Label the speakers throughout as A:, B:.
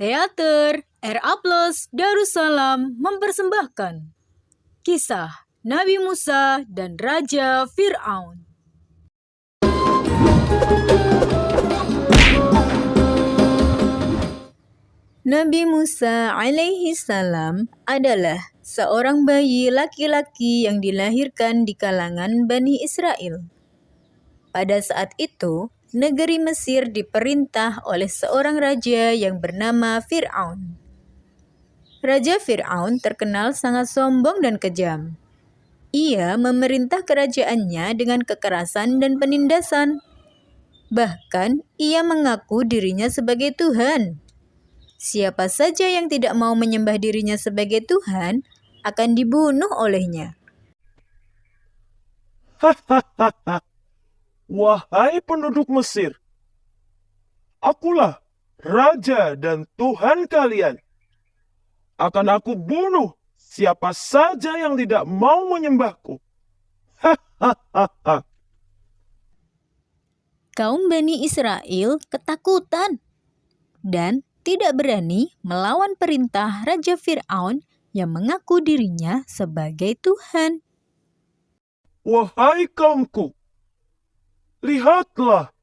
A: Teater RA Plus Darussalam mempersembahkan kisah Nabi Musa dan Raja Fir'aun. Nabi Musa alaihi salam adalah seorang bayi laki-laki yang dilahirkan di kalangan Bani Israel. Pada saat itu, negeri Mesir diperintah oleh seorang raja yang bernama Fir'aun. Raja Fir'aun terkenal sangat sombong dan kejam. Ia memerintah kerajaannya dengan kekerasan dan penindasan. Bahkan, ia mengaku dirinya sebagai Tuhan. Siapa saja yang tidak mau menyembah dirinya sebagai Tuhan akan dibunuh olehnya.
B: Hahaha, wahai penduduk Mesir, akulah Raja dan Tuhan kalian. Akan aku bunuh siapa saja yang tidak mau menyembahku. Hahaha.
A: Kaum Bani Israel ketakutan dan tidak berani melawan perintah Raja Fir'aun yang mengaku dirinya sebagai Tuhan.
B: Wahai kaumku, lihatlah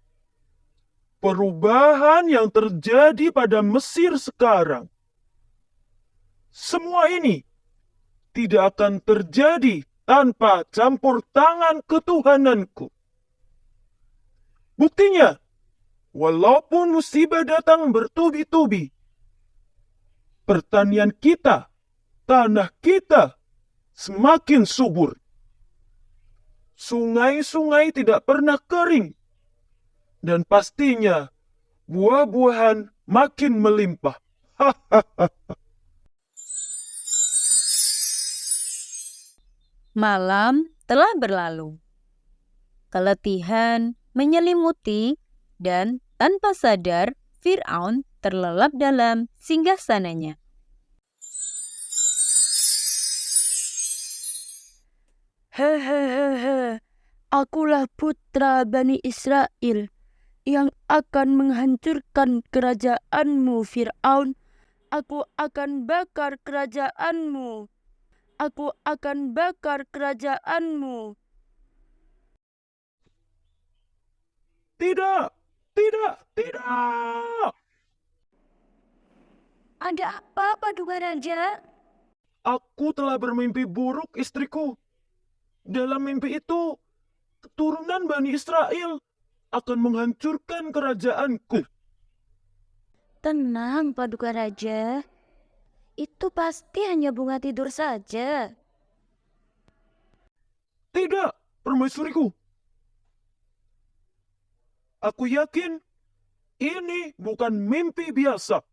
B: perubahan yang terjadi pada Mesir sekarang. Semua ini tidak akan terjadi tanpa campur tangan ketuhananku. Buktinya, walaupun musibah datang bertubi-tubi, pertanian kita, tanah kita semakin subur. Sungai-sungai tidak pernah kering. Dan pastinya, buah-buahan makin melimpah.
A: Malam telah berlalu. Keletihan menyelimuti dan tanpa sadar Fir'aun terlelap dalam singgasananya.
C: Hehehe, akulah putra Bani Israel yang akan menghancurkan kerajaanmu, Fir'aun. Aku akan bakar kerajaanmu. Aku akan bakar kerajaanmu.
B: Tidak, tidak, tidak.
C: Ada apa, Paduka Raja?
B: Aku telah bermimpi buruk, istriku. Dalam mimpi itu, keturunan Bani Israel akan menghancurkan kerajaanku.
C: Tenang, Paduka Raja. Itu pasti hanya bunga tidur saja.
B: Tidak, permaisuriku. Aku yakin ini bukan mimpi biasa.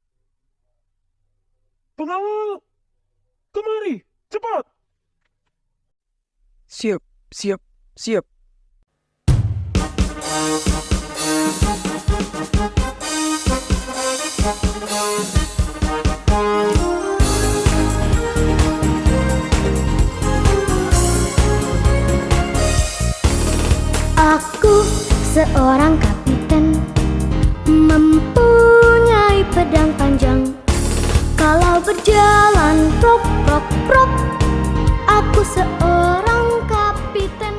B: Pengawal, kemari, cepat.
D: Siap, siap, siap.
E: Aku seorang kapiten, mempunyai pedang panjang. Kalau berjalan prok prok prok, aku seorang kapiten.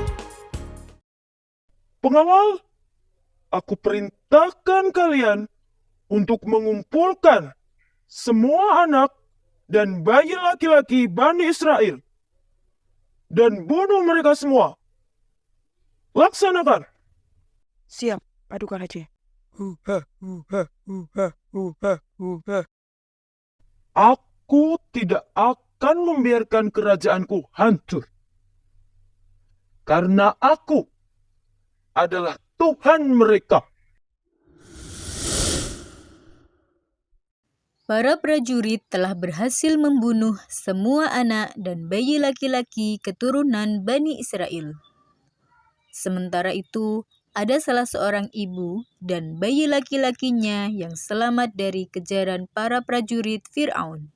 B: Pengawal, aku perintahkan kalian untuk mengumpulkan semua anak dan bayi laki-laki Bani Israel dan bunuh mereka semua. Laksanakan.
D: Siap, Paduka Raja. Huha, huha, huha, huha, huha.
B: Aku tidak akan membiarkan kerajaanku hancur. Karena aku adalah Tuhan mereka.
A: Para prajurit telah berhasil membunuh semua anak dan bayi laki-laki keturunan Bani Israel. Sementara itu, ada salah seorang ibu dan bayi laki-lakinya yang selamat dari kejaran para prajurit Fir'aun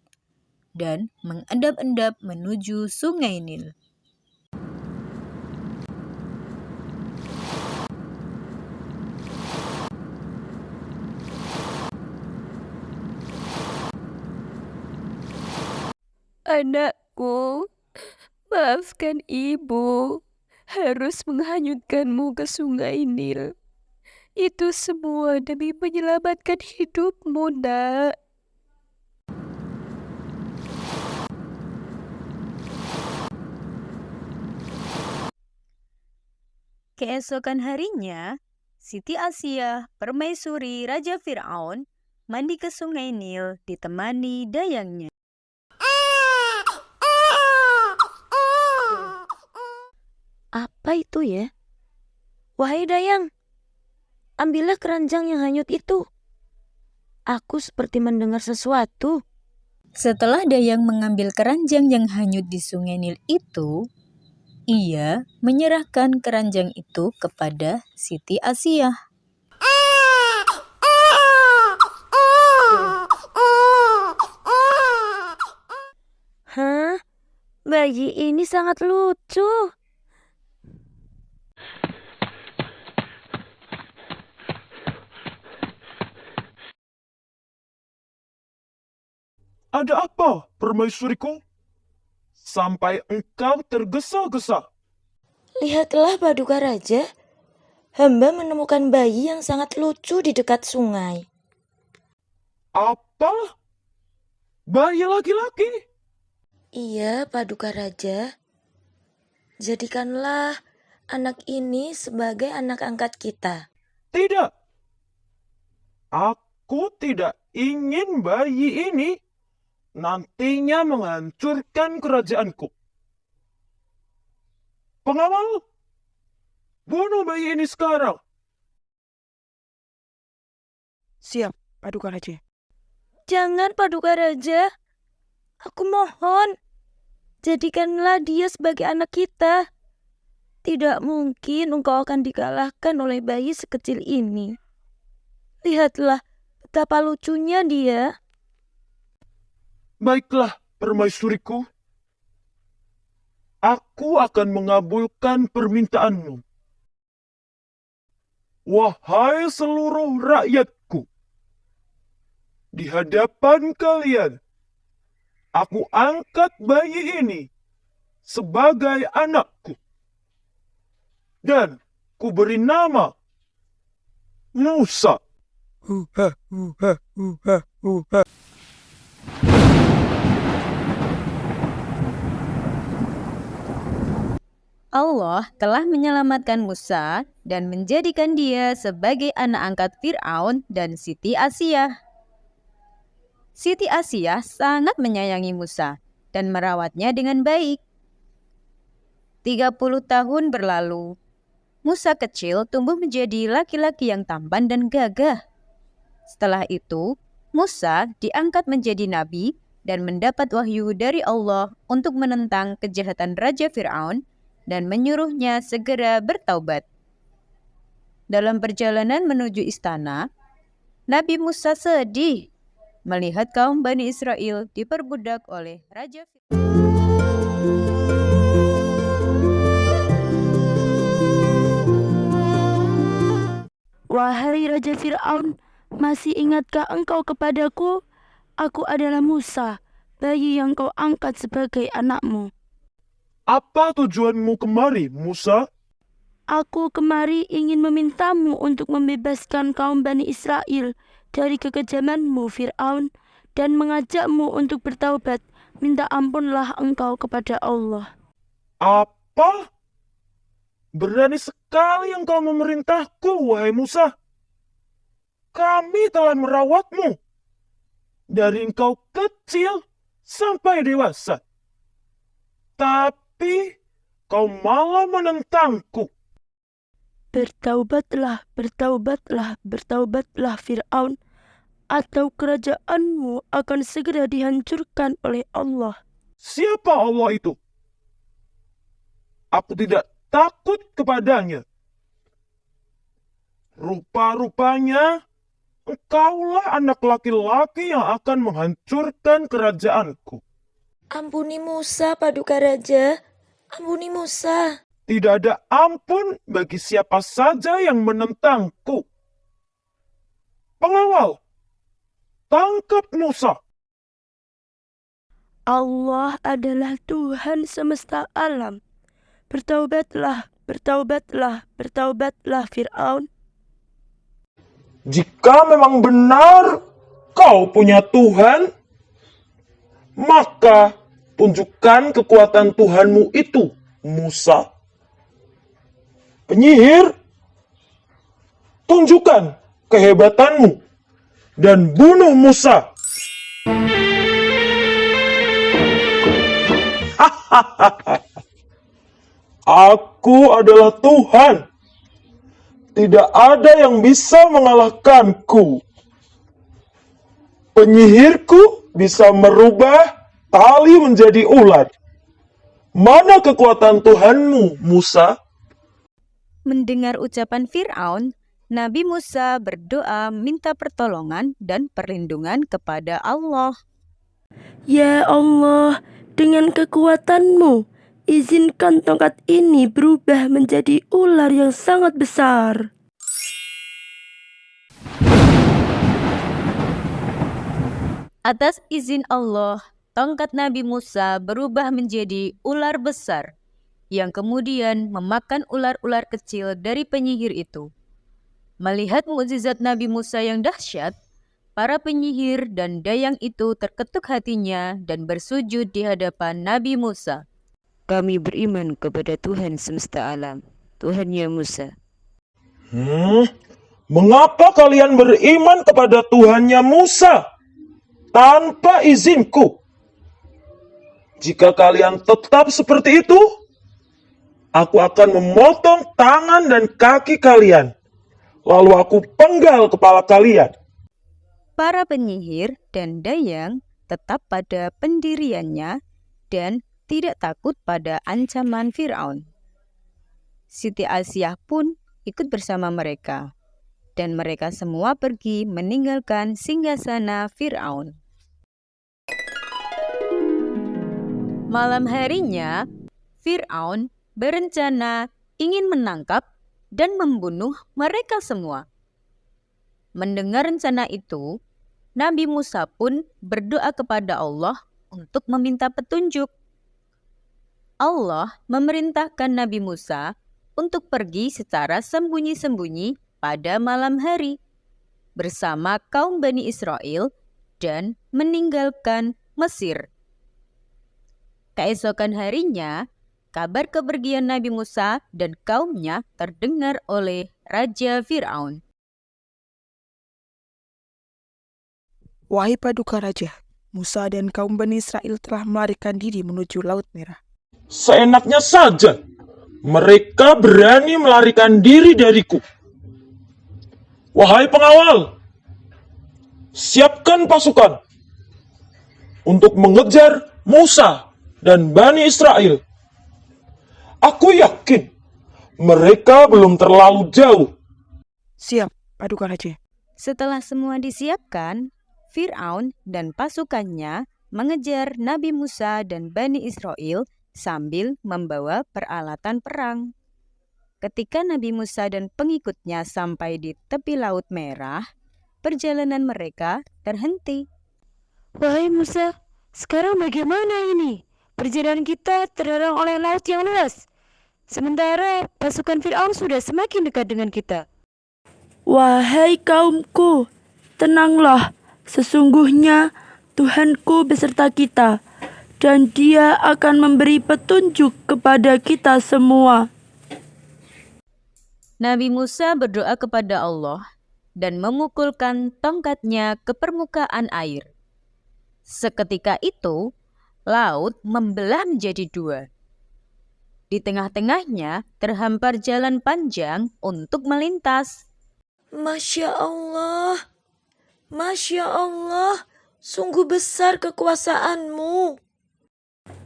A: dan mengendap-endap menuju Sungai Nil.
C: Anakku, maafkan ibu. Harus menghanyutkanmu ke sungai Nil. Itu semua demi menyelamatkan hidupmu, nak.
A: Keesokan harinya, Siti Asiyah, permaisuri Raja Fir'aun, mandi ke sungai Nil ditemani dayangnya.
C: Apa itu ya? Wahai dayang, ambillah keranjang yang hanyut itu. Aku seperti mendengar sesuatu.
A: Setelah dayang mengambil keranjang yang hanyut di sungai Nil itu, ia menyerahkan keranjang itu kepada Siti Asiyah.
C: Hah? Bayi ini sangat lucu.
B: Ada apa, permaisuriku? Sampai engkau tergesa-gesa.
F: Lihatlah Paduka Raja, hamba menemukan bayi yang sangat lucu di dekat sungai.
B: Apa? Bayi laki-laki?
F: Iya, Paduka Raja. Jadikanlah anak ini sebagai anak angkat kita.
B: Tidak. Aku tidak ingin bayi ini nantinya menghancurkan kerajaanku. Pengawal, bunuh bayi ini sekarang.
D: Siap, Paduka Raja.
C: Jangan, Paduka Raja. Aku mohon, jadikanlah dia sebagai anak kita. Tidak mungkin engkau akan dikalahkan oleh bayi sekecil ini. Lihatlah betapa lucunya dia.
B: Baiklah, permaisuriku. Aku akan mengabulkan permintaanmu. Wahai seluruh rakyatku, di hadapan kalian, aku angkat bayi ini sebagai anakku. Dan ku beri nama Musa.
D: Huha, huha, huha, huha.
A: Allah telah menyelamatkan Musa dan menjadikan dia sebagai anak angkat Fir'aun dan Siti Asiyah. Siti Asiyah sangat menyayangi Musa dan merawatnya dengan baik. 30 tahun berlalu, Musa kecil tumbuh menjadi laki-laki yang tampan dan gagah. Setelah itu, Musa diangkat menjadi nabi dan mendapat wahyu dari Allah untuk menentang kejahatan Raja Fir'aun dan menyuruhnya segera bertaubat. Dalam perjalanan menuju istana, Nabi Musa sedih melihat kaum Bani Israel diperbudak oleh Raja Fir'aun.
C: Wahai Raja Fir'aun, masih ingatkah engkau kepadaku? Aku adalah Musa, bayi yang kau angkat sebagai anakmu.
B: Apa tujuanmu kemari, Musa?
C: Aku kemari ingin memintamu untuk membebaskan kaum Bani Israel dari kekejamanmu Fir'aun dan mengajakmu untuk bertaubat. Minta ampunlah engkau kepada Allah.
B: Apa? Berani sekali engkau memerintahku, wahai Musa. Kami telah merawatmu dari engkau kecil sampai dewasa. Tapi kau malah menentangku.
C: Bertaubatlah, bertaubatlah, bertaubatlah Fir'aun, atau kerajaanmu akan segera dihancurkan oleh Allah.
B: Siapa Allah itu? Aku tidak takut kepadanya. Rupa-rupanya engkaulah anak laki-laki yang akan menghancurkan kerajaanku.
F: Ampuni Musa, Paduka Raja. Ampuni Musa.
B: Tidak ada ampun bagi siapa saja yang menentangku. Pengawal, tangkap Musa.
C: Allah adalah Tuhan semesta alam. Bertaubatlah, bertaubatlah, bertaubatlah Fir'aun.
B: Jika memang benar kau punya Tuhan, maka tunjukkan kekuatan Tuhanmu itu, Musa. Penyihir, tunjukkan kehebatanmu dan bunuh Musa. Aku adalah Tuhan. Tidak ada yang bisa mengalahkanku. Penyihirku bisa merubah tali menjadi ular. Mana kekuatan Tuhanmu, Musa?
A: Mendengar ucapan Fir'aun, Nabi Musa berdoa minta pertolongan dan perlindungan kepada Allah.
C: Ya Allah, dengan kekuatan-Mu, izinkan tongkat ini berubah menjadi ular yang sangat besar.
A: Atas izin Allah, tongkat Nabi Musa berubah menjadi ular besar, yang kemudian memakan ular-ular kecil dari penyihir itu. Melihat mukjizat Nabi Musa yang dahsyat, para penyihir dan dayang itu terketuk hatinya dan bersujud di hadapan Nabi Musa.
G: Kami beriman kepada Tuhan semesta alam, Tuhannya Musa.
B: Mengapa kalian beriman kepada Tuhannya Musa tanpa izinku? Jika kalian tetap seperti itu, aku akan memotong tangan dan kaki kalian, lalu aku penggal kepala kalian.
A: Para penyihir dan dayang tetap pada pendiriannya dan tidak takut pada ancaman Fir'aun. Siti Asyah pun ikut bersama mereka, dan mereka semua pergi meninggalkan singgasana Fir'aun. Malam harinya, Fir'aun berencana ingin menangkap dan membunuh mereka semua. Mendengar rencana itu, Nabi Musa pun berdoa kepada Allah untuk meminta petunjuk. Allah memerintahkan Nabi Musa untuk pergi secara sembunyi-sembunyi pada malam hari bersama kaum Bani Israel dan meninggalkan Mesir. Keesokan harinya, kabar kepergian Nabi Musa dan kaumnya terdengar oleh Raja Fir'aun.
D: Wahai Paduka Raja, Musa dan kaum Bani Israel telah melarikan diri menuju Laut Merah.
B: Seenaknya saja, mereka berani melarikan diri dariku. Wahai pengawal, siapkan pasukan untuk mengejar Musa dan Bani Israel. Aku yakin mereka belum terlalu jauh.
D: Siap, Paduka Raja.
A: Setelah semua disiapkan, Fir'aun dan pasukannya mengejar Nabi Musa dan Bani Israel sambil membawa peralatan perang. Ketika Nabi Musa dan pengikutnya sampai di tepi Laut Merah, perjalanan mereka terhenti.
C: Wahai Musa, sekarang bagaimana ini? Perjalanan kita terhalang oleh laut yang luas. Sementara pasukan Fir'aun sudah semakin dekat dengan kita. Wahai kaumku, tenanglah. Sesungguhnya Tuhanku beserta kita, dan Dia akan memberi petunjuk kepada kita semua.
A: Nabi Musa berdoa kepada Allah dan memukulkan tongkatnya ke permukaan air. Seketika itu, laut membelah menjadi dua. Di tengah-tengahnya terhampar jalan panjang untuk melintas.
F: Masya Allah, Masya Allah, sungguh besar kekuasaan-Mu.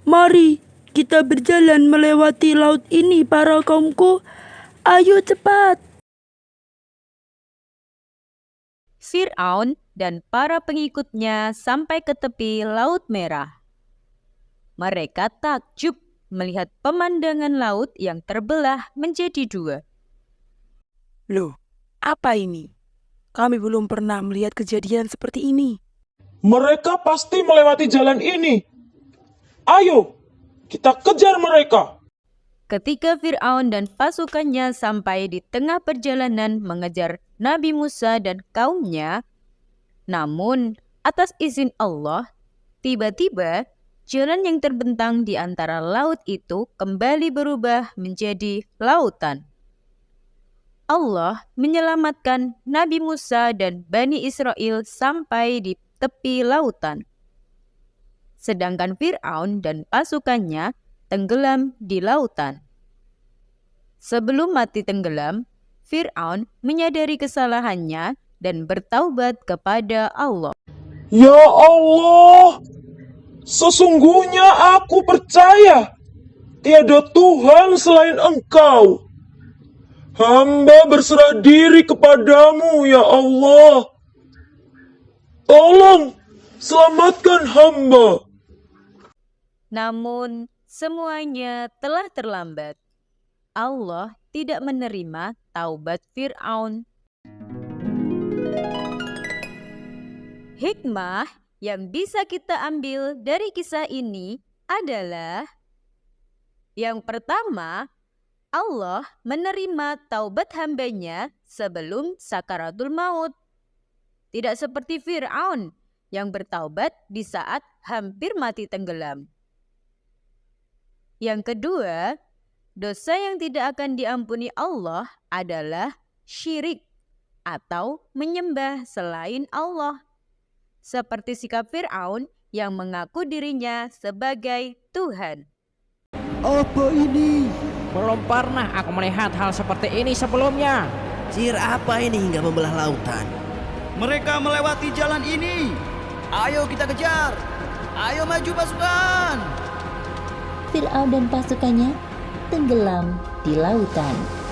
C: Mari kita berjalan melewati laut ini para kaumku. Ayo cepat.
A: Fir'aun dan para pengikutnya sampai ke tepi Laut Merah. Mereka takjub melihat pemandangan laut yang terbelah menjadi dua.
D: Loh, apa ini? Kami belum pernah melihat kejadian seperti ini.
B: Mereka pasti melewati jalan ini. Ayo, kita kejar mereka.
A: Ketika Fir'aun dan pasukannya sampai di tengah perjalanan mengejar Nabi Musa dan kaumnya, namun atas izin Allah, tiba-tiba jalan yang terbentang di antara laut itu kembali berubah menjadi lautan. Allah menyelamatkan Nabi Musa dan Bani Israel sampai di tepi lautan. Sedangkan Fir'aun dan pasukannya tenggelam di lautan. Sebelum mati tenggelam, Fir'aun menyadari kesalahannya dan bertaubat kepada Allah.
B: Ya Allah, sesungguhnya aku percaya tiada Tuhan selain Engkau. Hamba berserah diri kepadamu, ya Allah. Tolong selamatkan hamba.
A: Namun, semuanya telah terlambat. Allah tidak menerima taubat Fir'aun. Hikmah yang bisa kita ambil dari kisah ini adalah: yang pertama, Allah menerima taubat hambanya sebelum sakaratul maut. Tidak seperti Fir'aun yang bertaubat di saat hampir mati tenggelam. Yang kedua, dosa yang tidak akan diampuni Allah adalah syirik atau menyembah selain Allah. Seperti sikap Fir'aun yang mengaku dirinya sebagai Tuhan.
H: Apa ini? Belum pernah aku melihat hal seperti ini sebelumnya.
I: Sihir apa ini hingga membelah lautan?
J: Mereka melewati jalan ini. Ayo kita kejar. Ayo maju pasukan.
K: Fir'aun dan pasukannya tenggelam di lautan.